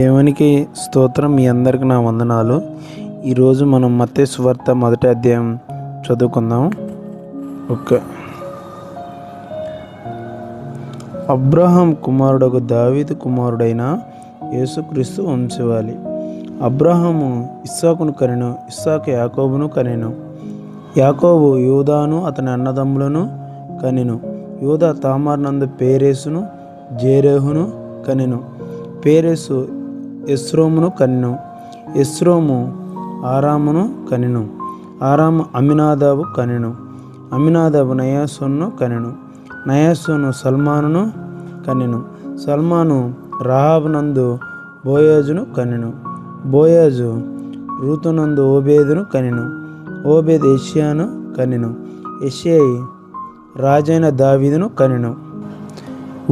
దేవునికి స్తోత్రం. మీ అందరికి నా వందనాలు. ఈరోజు మనం మత్తయి సువార్త 1వ అధ్యాయం చదువుకుందాం. ఓకే. అబ్రహాం కుమారుడకు దావీదు కుమారుడైన యేసుక్రీస్తు వంశవాళి. అబ్రహాము ఇస్సాకును కనెను, ఇస్సాకు యాకోబును కనెను, యాకోబు యూదాను అతని అన్నదమ్ములను కనెను, యూదా తామారు నందు పేరేసును జేరేహును కనెను, పేరేసు ఎస్రోమును కనెను, ఎస్రోము ఆరామును కనెను, ఆరాము అమ్మినాదాబు కనెను, అమ్మినాదాబు నయాసోనును కనెను, నయాసోను సల్మానును కనెను, సల్మాను రాహాబు నందు బోయాజును కనెను, బోయాజు రూతునందు ఓబేదును కనెను, ఓబేద్ యెషయాను కనెను, యెషయి రాజైన దావీదును కనెను.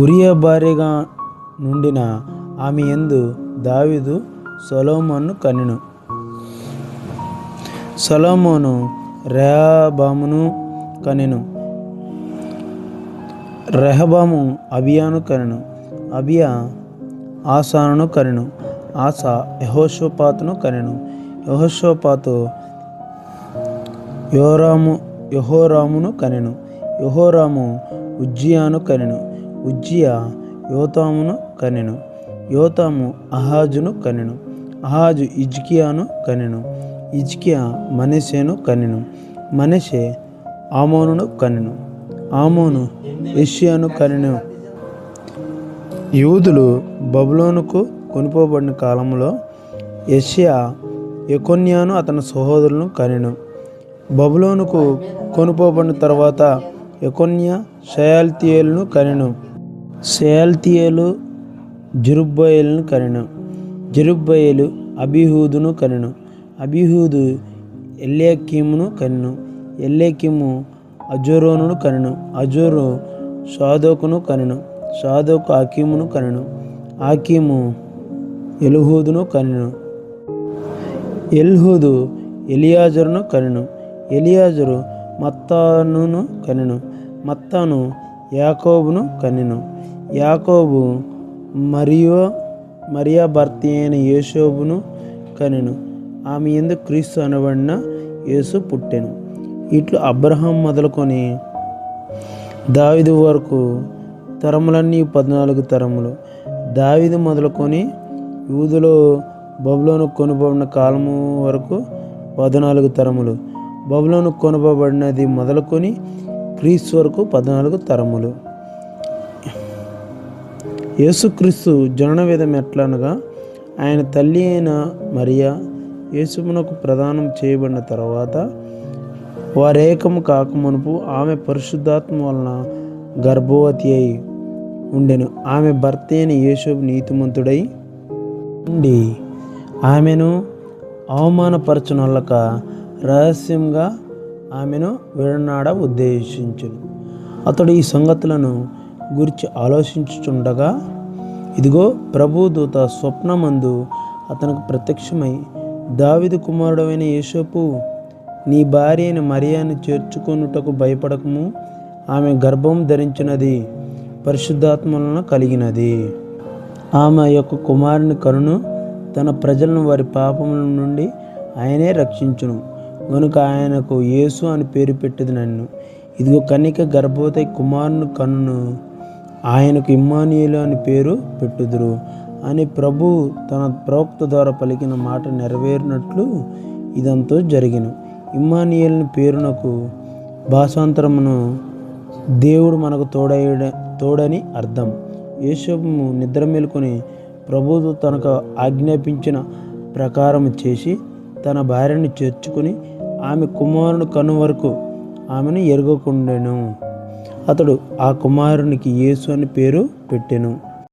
ఉరియా భార్యగా నుండిన ఆమె యందు దావీదు సొలొమోనును కనెను, సొలొమోను రెహబామును కనెను, రెహబాము అబియాను కనెను, అబియా ఆసానును కనెను, ఆసా యెహోషాపాతును కనెను, యెహోషాపాతు యెహోరామును కనెను, యెహోరాము ఉజ్జియాను కనెను, ఉజ్జియా యోతామును కనెను, యోతాము ఆహాజును కనెను, ఆహాజు హిజ్కియాను కనెను, హిజ్కియా మనష్షేను కనెను, మనష్షే ఆమోనును కనెను, ఆమోను యెషయాను కనెను. యూదులు బబులోనుకు కొనిపోబడిన కాలంలో యెషయా యెకొన్యాను అతని సహోదరులను కనెను. బబులోనుకు కొనిపోబడిన తర్వాత యెకొన్యా షయల్తీయేలును కనెను, షయల్తీయేలు జెరుబ్బయలును కనెను, జెరుబ్బయలు అబీహూదును కనెను, అబీహూదు ఎల్యాకీమును కనెను, ఎల్యాకీము అజోరోనును కనెను, అజోరు షాదోకును కనెను, షాదోకు ఆకీమును కనెను, ఆకీము ఎలీహూదును కనెను, ఎలీహూదు ఎలియాజరును కనెను, ఎలియాజరు మత్తానును కనెను, మత్తాను యాకోబును కనెను, యాకోబు మరియా భర్త అయిన యోసేపును కనెను, ఆమె యందు క్రీస్తు అనబడిన యేసు పుట్టెను. ఇట్లు అబ్రహాం మొదలుకొని దావీదు వరకు తరములన్నీ 14 తరములు. దావీదు మొదలుకొని యూదులో బబులోను కొనుపోబడిన కాలము వరకు 14 తరములు. బబులోను కొనుపోబడినది మొదలుకొని క్రీస్తు వరకు 14 తరములు. యేసుక్రీస్తు జనన విధం ఎట్లనగా, ఆయన తల్లి అయిన మరియా యేసునకు ప్రదానం చేయబడిన తర్వాత వారేకము కాకమునుపు ఆమె పరిశుద్ధాత్మ వలన గర్భవతి అయి ఉండెను. ఆమె భర్త అయిన యోసేపు నీతిమంతుడై ఉండి ఆమెను అవమానపరచునొల్లక రహస్యంగా ఆమెను విడనాడ ఉద్దేశించును. అతడు ఈ సంగతులను గురించి ఆలోచించుచుండగా, ఇదిగో ప్రభుదూత స్వప్నమందు అతనికి ప్రత్యక్షమై, దావీదు కుమారుడైన యోసేపు, నీ భార్య అయిన మరియాను చేర్చుకొనుటకు భయపడకము, ఆమె గర్భం ధరించినది పరిశుద్ధాత్మ వలన కలిగినది. ఆమె యొక్క కుమారుని కనును, తన ప్రజలను వారి పాపముల నుండి ఆయనే రక్షించును గనుక ఆయనకు యేసు అని పేరు పెట్టింది. నన్ను ఇదిగో కన్యక గర్భవతి కుమారుని కన్నును, ఆయనకు ఇమ్మానుయేలు అని పేరు పెట్టుదురు అని ప్రభు తన ప్రవక్త ద్వారా పలికిన మాట నెరవేరినట్లు ఇదంతా జరిగెను. ఇమ్మానుయేలు పేరునకు భాషాంతరమును దేవుడు మనకు తోడని అర్థం. యోసేపు నిద్ర మేలుకొని ప్రభువు తనకు ఆజ్ఞాపించిన ప్రకారం చేసి తన భార్యను చేర్చుకుని ఆమె కుమారుని కను వరకు ఆమెను ఎరగకుండెను. అతడు ఆ కుమారునికి యేసు అని పేరు పెట్టెను.